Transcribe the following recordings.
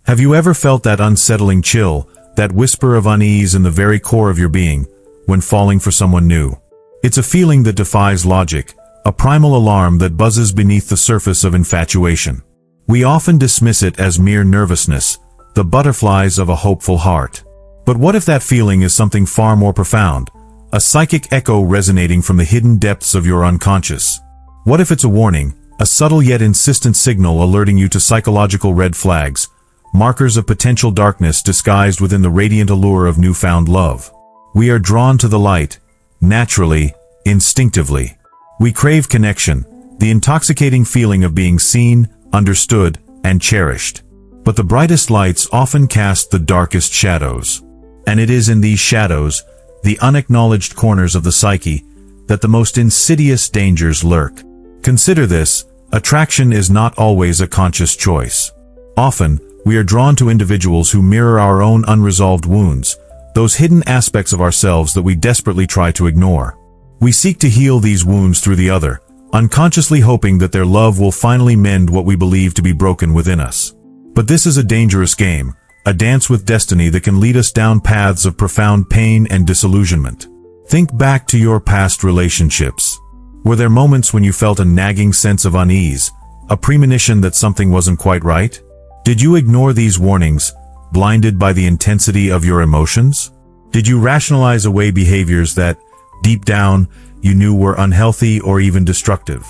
Have you ever felt that unsettling chill, that whisper of unease in the very core of your being, when falling for someone new? It's a feeling that defies logic, a primal alarm that buzzes beneath the surface of infatuation. We often dismiss it as mere nervousness, the butterflies of a hopeful heart. But what if that feeling is something far more profound, a psychic echo resonating from the hidden depths of your unconscious? What if it's a warning, a subtle yet insistent signal alerting you to psychological red flags, markers of potential darkness disguised within the radiant allure of newfound love? We are drawn to the light, naturally, instinctively. We crave connection, the intoxicating feeling of being seen, understood, and cherished. But the brightest lights often cast the darkest shadows. And it is in these shadows, the unacknowledged corners of the psyche, that the most insidious dangers lurk. Consider this: attraction is not always a conscious choice. Often, we are drawn to individuals who mirror our own unresolved wounds, those hidden aspects of ourselves that we desperately try to ignore. We seek to heal these wounds through the other, unconsciously hoping that their love will finally mend what we believe to be broken within us. But this is a dangerous game, a dance with destiny that can lead us down paths of profound pain and disillusionment. Think back to your past relationships. Were there moments when you felt a nagging sense of unease, a premonition that something wasn't quite right? Did you ignore these warnings, blinded by the intensity of your emotions? Did you rationalize away behaviors that, deep down, you knew were unhealthy or even destructive?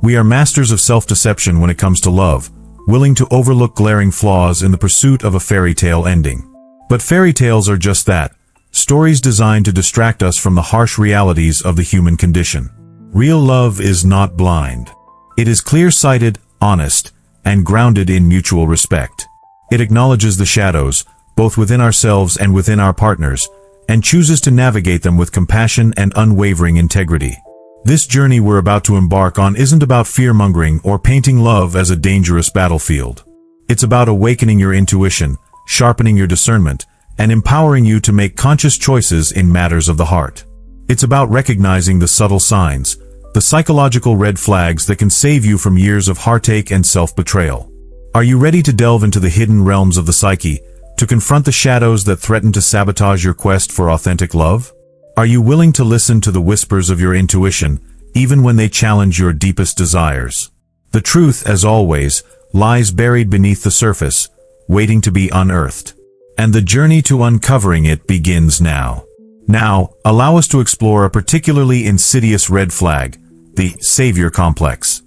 We are masters of self-deception when it comes to love, willing to overlook glaring flaws in the pursuit of a fairy tale ending. But fairy tales are just that, stories designed to distract us from the harsh realities of the human condition. Real love is not blind. It is clear-sighted, honest, and grounded in mutual respect. It acknowledges the shadows, both within ourselves and within our partners, and chooses to navigate them with compassion and unwavering integrity. This journey we're about to embark on isn't about fear-mongering or painting love as a dangerous battlefield. It's about awakening your intuition, sharpening your discernment, and empowering you to make conscious choices in matters of the heart. It's about recognizing the subtle signs, the psychological red flags that can save you from years of heartache and self-betrayal. Are you ready to delve into the hidden realms of the psyche, to confront the shadows that threaten to sabotage your quest for authentic love? Are you willing to listen to the whispers of your intuition, even when they challenge your deepest desires? The truth, as always, lies buried beneath the surface, waiting to be unearthed. And the journey to uncovering it begins now. Now, allow us to explore a particularly insidious red flag, the savior complex.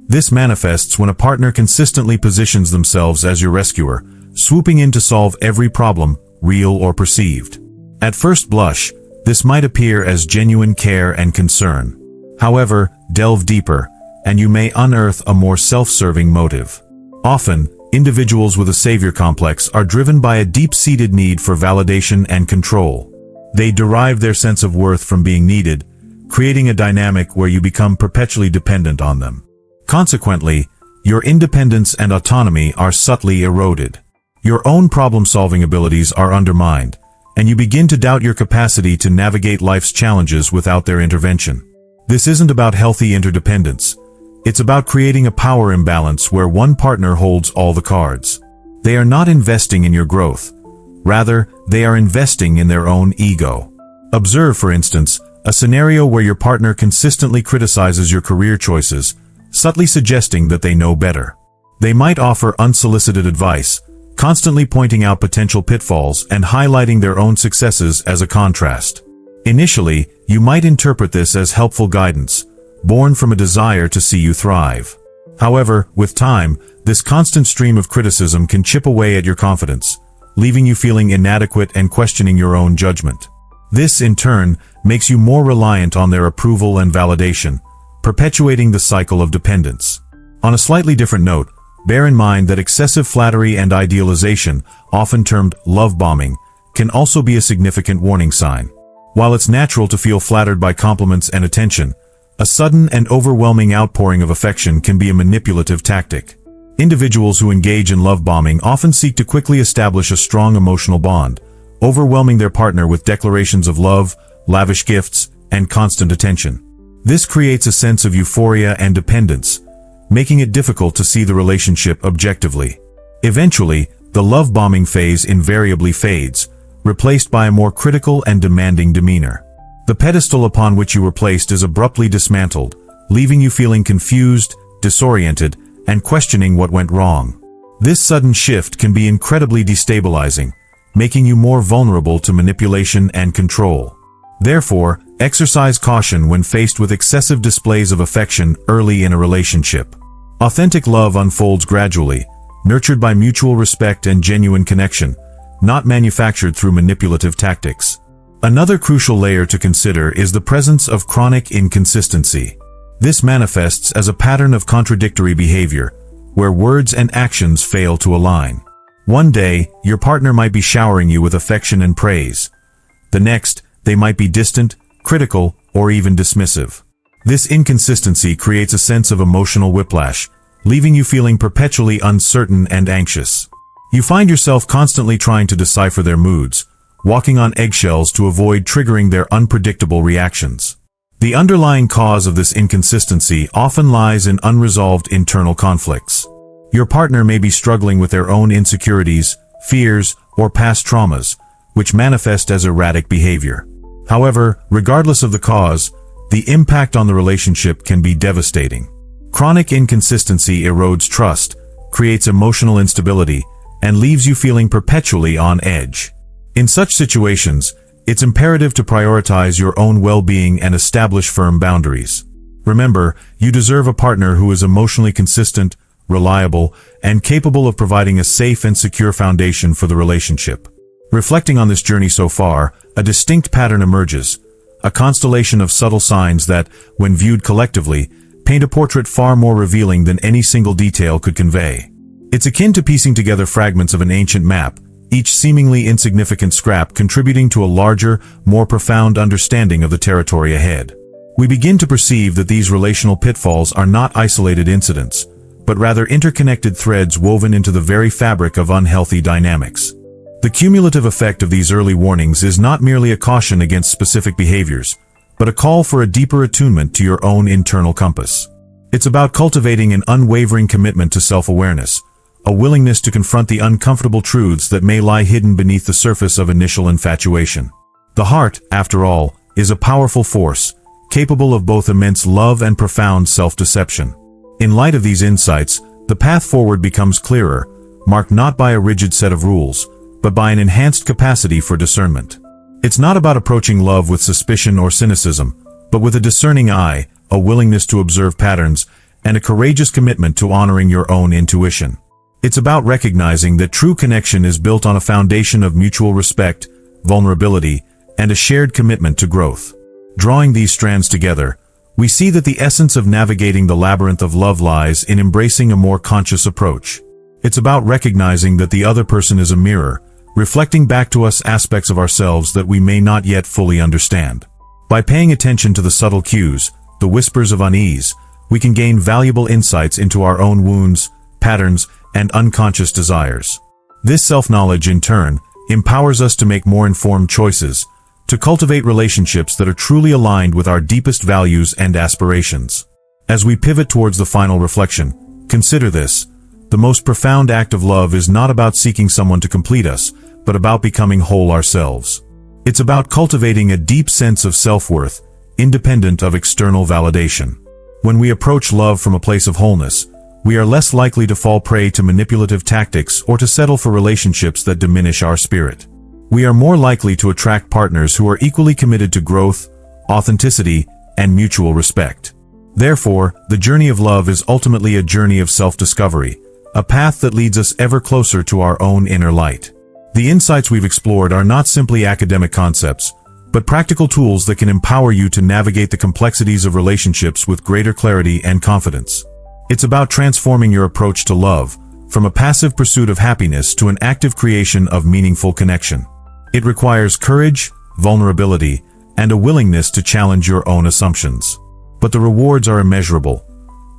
This manifests when a partner consistently positions themselves as your rescuer, swooping in to solve every problem, real or perceived. At first blush, this might appear as genuine care and concern. However, delve deeper, and you may unearth a more self-serving motive. Often, individuals with a savior complex are driven by a deep-seated need for validation and control. They derive their sense of worth from being needed, creating a dynamic where you become perpetually dependent on them. Consequently, your independence and autonomy are subtly eroded. Your own problem-solving abilities are undermined, and you begin to doubt your capacity to navigate life's challenges without their intervention. This isn't about healthy interdependence. It's about creating a power imbalance where one partner holds all the cards. They are not investing in your growth. Rather, they are investing in their own ego. Observe, for instance, a scenario where your partner consistently criticizes your career choices, subtly suggesting that they know better. They might offer unsolicited advice, constantly pointing out potential pitfalls and highlighting their own successes as a contrast. Initially, you might interpret this as helpful guidance, born from a desire to see you thrive. However, with time, this constant stream of criticism can chip away at your confidence, leaving you feeling inadequate and questioning your own judgment. This, in turn, makes you more reliant on their approval and validation, perpetuating the cycle of dependence. On a slightly different note, bear in mind that excessive flattery and idealization, often termed love bombing, can also be a significant warning sign. While it's natural to feel flattered by compliments and attention, a sudden and overwhelming outpouring of affection can be a manipulative tactic. Individuals who engage in love bombing often seek to quickly establish a strong emotional bond, overwhelming their partner with declarations of love, lavish gifts, and constant attention. This creates a sense of euphoria and dependence, making it difficult to see the relationship objectively. Eventually, the love bombing phase invariably fades, replaced by a more critical and demanding demeanor. The pedestal upon which you were placed is abruptly dismantled, leaving you feeling confused, disoriented, and questioning what went wrong. This sudden shift can be incredibly destabilizing, making you more vulnerable to manipulation and control. Therefore, exercise caution when faced with excessive displays of affection early in a relationship. Authentic love unfolds gradually, nurtured by mutual respect and genuine connection, not manufactured through manipulative tactics. Another crucial layer to consider is the presence of chronic inconsistency. This manifests as a pattern of contradictory behavior, where words and actions fail to align. One day, your partner might be showering you with affection and praise. The next, they might be distant, critical, or even dismissive. This inconsistency creates a sense of emotional whiplash, leaving you feeling perpetually uncertain and anxious. You find yourself constantly trying to decipher their moods, walking on eggshells to avoid triggering their unpredictable reactions. The underlying cause of this inconsistency often lies in unresolved internal conflicts. Your partner may be struggling with their own insecurities, fears, or past traumas, which manifest as erratic behavior. However, regardless of the cause, the impact on the relationship can be devastating. Chronic inconsistency erodes trust, creates emotional instability, and leaves you feeling perpetually on edge. In such situations, it's imperative to prioritize your own well-being and establish firm boundaries. Remember, you deserve a partner who is emotionally consistent, reliable, and capable of providing a safe and secure foundation for the relationship. Reflecting on this journey so far, a distinct pattern emerges, a constellation of subtle signs that, when viewed collectively, paint a portrait far more revealing than any single detail could convey. It's akin to piecing together fragments of an ancient map, each seemingly insignificant scrap contributing to a larger, more profound understanding of the territory ahead. We begin to perceive that these relational pitfalls are not isolated incidents, but rather interconnected threads woven into the very fabric of unhealthy dynamics. The cumulative effect of these early warnings is not merely a caution against specific behaviors, but a call for a deeper attunement to your own internal compass. It's about cultivating an unwavering commitment to self-awareness, a willingness to confront the uncomfortable truths that may lie hidden beneath the surface of initial infatuation. The heart, after all, is a powerful force, capable of both immense love and profound self-deception. In light of these insights, the path forward becomes clearer, marked not by a rigid set of rules, but by an enhanced capacity for discernment. It's not about approaching love with suspicion or cynicism, but with a discerning eye, a willingness to observe patterns, and a courageous commitment to honoring your own intuition. It's about recognizing that true connection is built on a foundation of mutual respect, vulnerability, and a shared commitment to growth. Drawing these strands together, we see that the essence of navigating the labyrinth of love lies in embracing a more conscious approach. It's about recognizing that the other person is a mirror, reflecting back to us aspects of ourselves that we may not yet fully understand. By paying attention to the subtle cues, the whispers of unease, we can gain valuable insights into our own wounds, patterns, and unconscious desires. This self-knowledge, in turn, empowers us to make more informed choices, to cultivate relationships that are truly aligned with our deepest values and aspirations. As we pivot towards the final reflection, consider this: the most profound act of love is not about seeking someone to complete us, but about becoming whole ourselves. It's about cultivating a deep sense of self-worth, independent of external validation. When we approach love from a place of wholeness, we are less likely to fall prey to manipulative tactics or to settle for relationships that diminish our spirit. We are more likely to attract partners who are equally committed to growth, authenticity, and mutual respect. Therefore, the journey of love is ultimately a journey of self-discovery, a path that leads us ever closer to our own inner light. The insights we've explored are not simply academic concepts, but practical tools that can empower you to navigate the complexities of relationships with greater clarity and confidence. It's about transforming your approach to love, from a passive pursuit of happiness to an active creation of meaningful connection. It requires courage, vulnerability, and a willingness to challenge your own assumptions. But the rewards are immeasurable.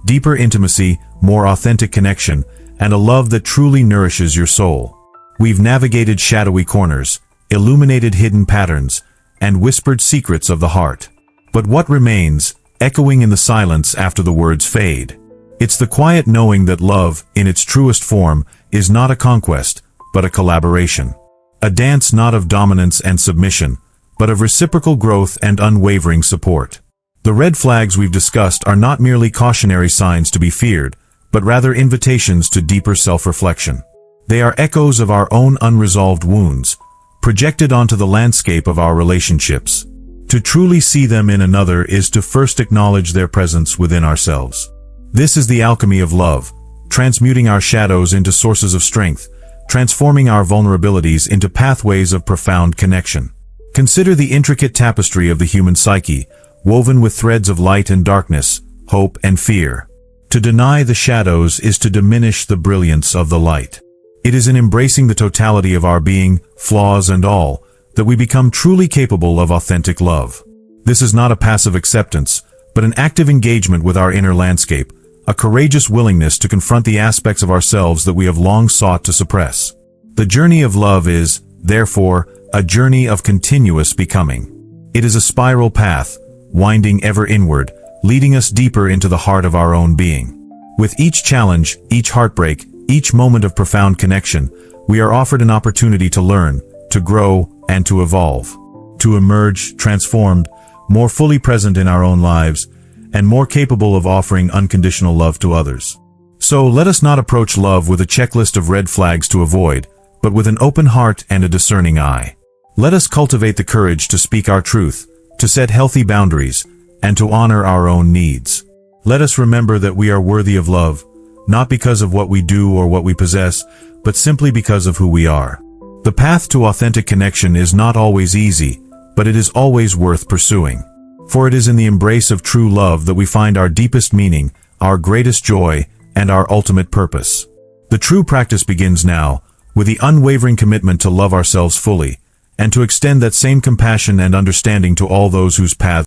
Deeper intimacy, more authentic connection, and a love that truly nourishes your soul. We've navigated shadowy corners, illuminated hidden patterns, and whispered secrets of the heart. But what remains, echoing in the silence after the words fade? It's the quiet knowing that love, in its truest form, is not a conquest, but a collaboration. A dance not of dominance and submission, but of reciprocal growth and unwavering support. The red flags we've discussed are not merely cautionary signs to be feared, but rather invitations to deeper self-reflection. They are echoes of our own unresolved wounds, projected onto the landscape of our relationships. To truly see them in another is to first acknowledge their presence within ourselves. This is the alchemy of love, transmuting our shadows into sources of strength, transforming our vulnerabilities into pathways of profound connection. Consider the intricate tapestry of the human psyche, woven with threads of light and darkness, hope and fear. To deny the shadows is to diminish the brilliance of the light. It is in embracing the totality of our being, flaws and all, that we become truly capable of authentic love. This is not a passive acceptance, but an active engagement with our inner landscape, a courageous willingness to confront the aspects of ourselves that we have long sought to suppress. The journey of love is, therefore, a journey of continuous becoming. It is a spiral path, winding ever inward, leading us deeper into the heart of our own being. With each challenge, each heartbreak, each moment of profound connection, we are offered an opportunity to learn, to grow, and to evolve. To emerge, transformed, more fully present in our own lives, and more capable of offering unconditional love to others. So let us not approach love with a checklist of red flags to avoid, but with an open heart and a discerning eye. Let us cultivate the courage to speak our truth, to set healthy boundaries, and to honor our own needs. Let us remember that we are worthy of love, not because of what we do or what we possess, but simply because of who we are. The path to authentic connection is not always easy, but it is always worth pursuing. For it is in the embrace of true love that we find our deepest meaning, our greatest joy, and our ultimate purpose. The true practice begins now, with the unwavering commitment to love ourselves fully, and to extend that same compassion and understanding to all those whose paths